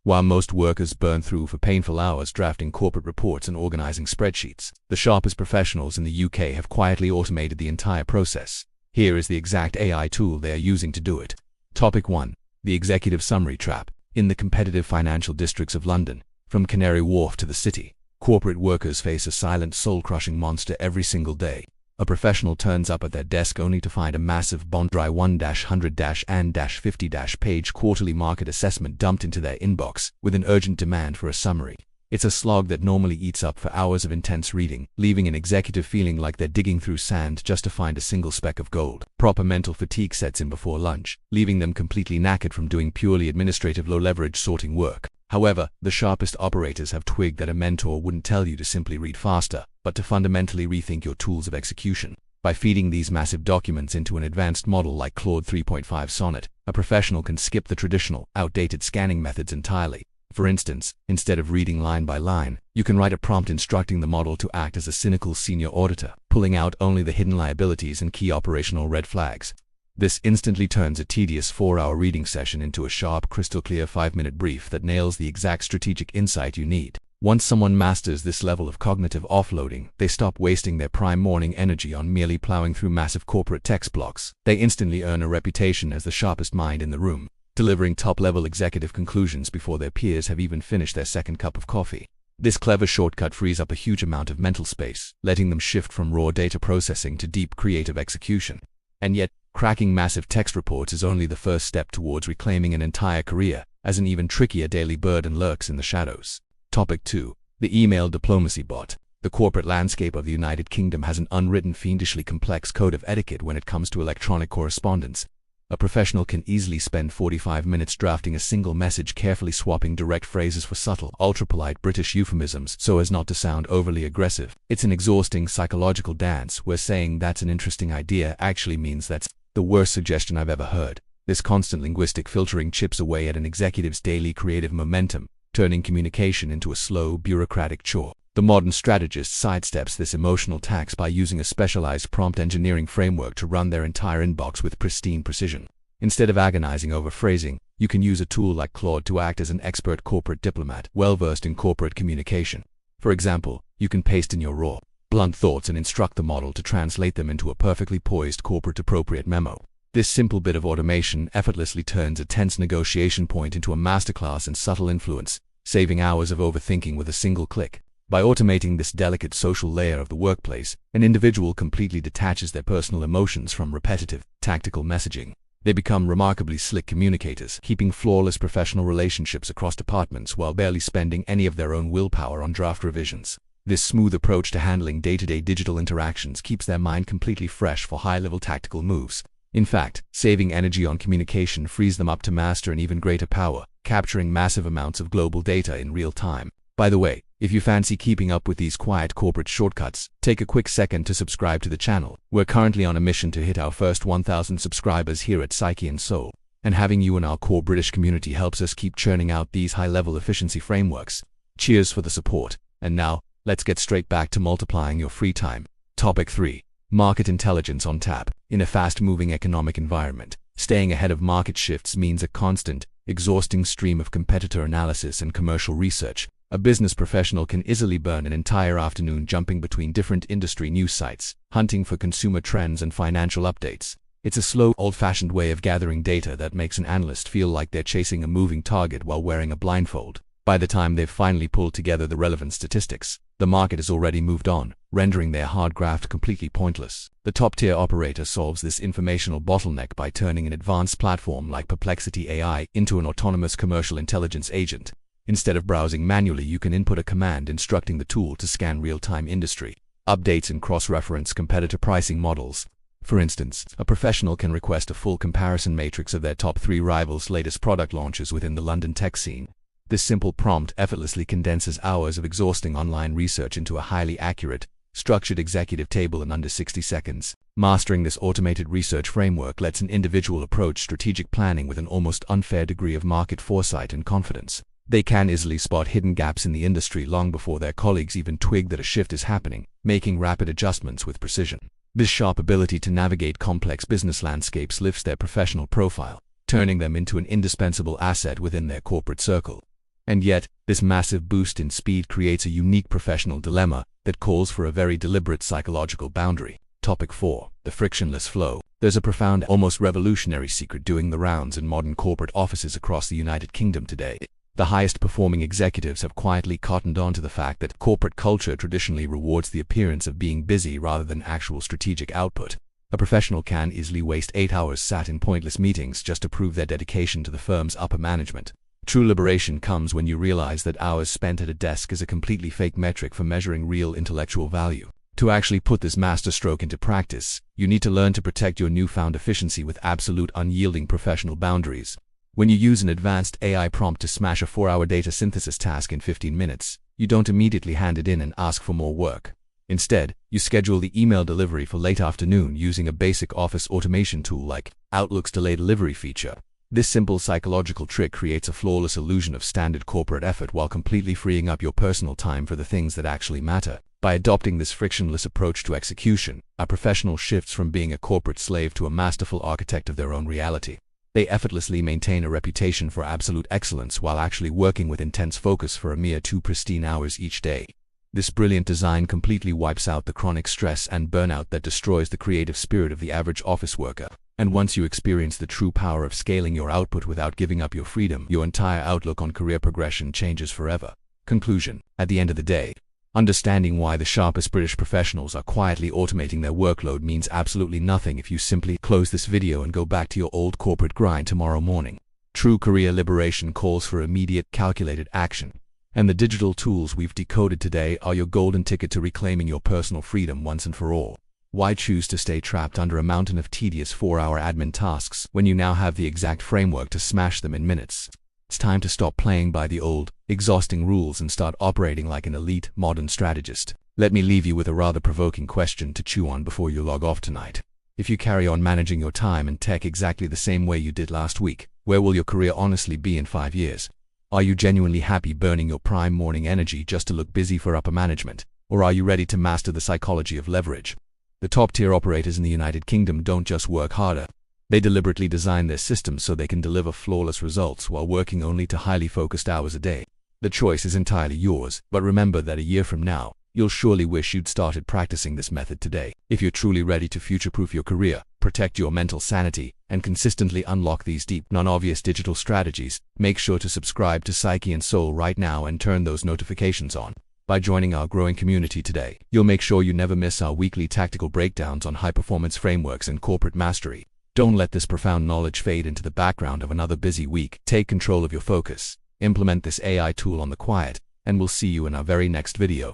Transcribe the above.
While most workers burn through for painful hours drafting corporate reports and organizing spreadsheets, the sharpest professionals in the UK have quietly automated the entire process. Here is the exact AI tool they are using to do it. Topic 1. The Executive Summary Trap. In the competitive financial districts of London, from Canary Wharf to the City, corporate workers face a silent, soul-crushing monster every single day. A professional turns up at their desk only to find a massive Bond-dry 1-100-and-50-page quarterly market assessment dumped into their inbox with an urgent demand for a summary. It's a slog that normally eats up for hours of intense reading, leaving an executive feeling like they're digging through sand just to find a single speck of gold. Proper mental fatigue sets in before lunch, leaving them completely knackered from doing purely administrative low-leverage sorting work. However, the sharpest operators have twigged that a mentor wouldn't tell you to simply read faster, but to fundamentally rethink your tools of execution. By feeding these massive documents into an advanced model like Claude 3.5 Sonnet, a professional can skip the traditional, outdated scanning methods entirely. For instance, instead of reading line by line, you can write a prompt instructing the model to act as a cynical senior auditor, pulling out only the hidden liabilities and key operational red flags. This instantly turns a tedious 4-hour reading session into a sharp, crystal-clear 5-minute brief that nails the exact strategic insight you need. Once someone masters this level of cognitive offloading, they stop wasting their prime morning energy on merely plowing through massive corporate text blocks. They instantly earn a reputation as the sharpest mind in the room, delivering top-level executive conclusions before their peers have even finished their second cup of coffee. This clever shortcut frees up a huge amount of mental space, letting them shift from raw data processing to deep creative execution. And yet, cracking massive text reports is only the first step towards reclaiming an entire career, as an even trickier daily burden lurks in the shadows. Topic 2. The Email Diplomacy Bot. The corporate landscape of the United Kingdom has an unwritten, fiendishly complex code of etiquette when it comes to electronic correspondence. A professional can easily spend 45 minutes drafting a single message, carefully swapping direct phrases for subtle, ultra-polite British euphemisms so as not to sound overly aggressive. It's an exhausting psychological dance where saying "that's an interesting idea" actually means "that's the worst suggestion I've ever heard." This constant linguistic filtering chips away at an executive's daily creative momentum, turning communication into a slow, bureaucratic chore. The modern strategist sidesteps this emotional tax by using a specialized prompt engineering framework to run their entire inbox with pristine precision. Instead of agonizing over phrasing, you can use a tool like Claude to act as an expert corporate diplomat, well-versed in corporate communication. For example, you can paste in your raw, blunt thoughts and instruct the model to translate them into a perfectly poised corporate-appropriate memo. This simple bit of automation effortlessly turns a tense negotiation point into a masterclass in subtle influence, saving hours of overthinking with a single click. By automating this delicate social layer of the workplace, an individual completely detaches their personal emotions from repetitive, tactical messaging. They become remarkably slick communicators, keeping flawless professional relationships across departments while barely spending any of their own willpower on draft revisions. This smooth approach to handling day-to-day digital interactions keeps their mind completely fresh for high-level tactical moves. In fact, saving energy on communication frees them up to master an even greater power, capturing massive amounts of global data in real time. By the way, if you fancy keeping up with these quiet corporate shortcuts, take a quick second to subscribe to the channel. We're currently on a mission to hit our first 1,000 subscribers here at Psyche and Soul, and having you in our core British community helps us keep churning out these high-level efficiency frameworks. Cheers for the support. And now, let's get straight back to multiplying your free time. Topic 3. Market intelligence on tap. In a fast-moving economic environment, staying ahead of market shifts means a constant, exhausting stream of competitor analysis and commercial research. A business professional can easily burn an entire afternoon jumping between different industry news sites, hunting for consumer trends and financial updates. It's a slow, old-fashioned way of gathering data that makes an analyst feel like they're chasing a moving target while wearing a blindfold. By the time they've finally pulled together the relevant statistics, the market has already moved on, rendering their hard graft completely pointless. The top-tier operator solves this informational bottleneck by turning an advanced platform like Perplexity AI into an autonomous commercial intelligence agent. Instead of browsing manually, you can input a command instructing the tool to scan real-time industry updates and cross-reference competitor pricing models. For instance, a professional can request a full comparison matrix of their top 3 rivals' latest product launches within the London tech scene. This simple prompt effortlessly condenses hours of exhausting online research into a highly accurate, structured executive table in under 60 seconds. Mastering this automated research framework lets an individual approach strategic planning with an almost unfair degree of market foresight and confidence. They can easily spot hidden gaps in the industry long before their colleagues even twig that a shift is happening, making rapid adjustments with precision. This sharp ability to navigate complex business landscapes lifts their professional profile, turning them into an indispensable asset within their corporate circle. And yet, this massive boost in speed creates a unique professional dilemma that calls for a very deliberate psychological boundary. Topic 4. The frictionless flow. There's a profound, almost revolutionary secret doing the rounds in modern corporate offices across the United Kingdom today. The highest performing executives have quietly cottoned on to the fact that corporate culture traditionally rewards the appearance of being busy rather than actual strategic output. A professional can easily waste 8 hours sat in pointless meetings just to prove their dedication to the firm's upper management. True liberation comes when you realize that hours spent at a desk is a completely fake metric for measuring real intellectual value. To actually put this masterstroke into practice, you need to learn to protect your newfound efficiency with absolute unyielding professional boundaries. When you use an advanced AI prompt to smash a 4-hour data synthesis task in 15 minutes, you don't immediately hand it in and ask for more work. Instead, you schedule the email delivery for late afternoon using a basic office automation tool like Outlook's delay delivery feature. This simple psychological trick creates a flawless illusion of standard corporate effort while completely freeing up your personal time for the things that actually matter. By adopting this frictionless approach to execution, a professional shifts from being a corporate slave to a masterful architect of their own reality. They effortlessly maintain a reputation for absolute excellence while actually working with intense focus for a mere 2 pristine hours each day. This brilliant design completely wipes out the chronic stress and burnout that destroys the creative spirit of the average office worker. And once you experience the true power of scaling your output without giving up your freedom, your entire outlook on career progression changes forever. Conclusion. At the end of the day, understanding why the sharpest British professionals are quietly automating their workload means absolutely nothing if you simply close this video and go back to your old corporate grind tomorrow morning. True career liberation calls for immediate, calculated action. And the digital tools we've decoded today are your golden ticket to reclaiming your personal freedom once and for all. Why choose to stay trapped under a mountain of tedious 4-hour admin tasks when you now have the exact framework to smash them in minutes? It's time to stop playing by the old, exhausting rules and start operating like an elite, modern strategist. Let me leave you with a rather provoking question to chew on before you log off tonight. If you carry on managing your time and tech exactly the same way you did last week, where will your career honestly be in 5 years? Are you genuinely happy burning your prime morning energy just to look busy for upper management? Or are you ready to master the psychology of leverage? The top-tier operators in the United Kingdom don't just work harder. They deliberately design their systems so they can deliver flawless results while working only to highly focused hours a day. The choice is entirely yours, but remember that a year from now, you'll surely wish you'd started practicing this method today. If you're truly ready to future-proof your career, protect your mental sanity, and consistently unlock these deep, non-obvious digital strategies, make sure to subscribe to Psyche and Soul right now and turn those notifications on. By joining our growing community today, you'll make sure you never miss our weekly tactical breakdowns on high-performance frameworks and corporate mastery. Don't let this profound knowledge fade into the background of another busy week. Take control of your focus, implement this AI tool on the quiet, and we'll see you in our very next video.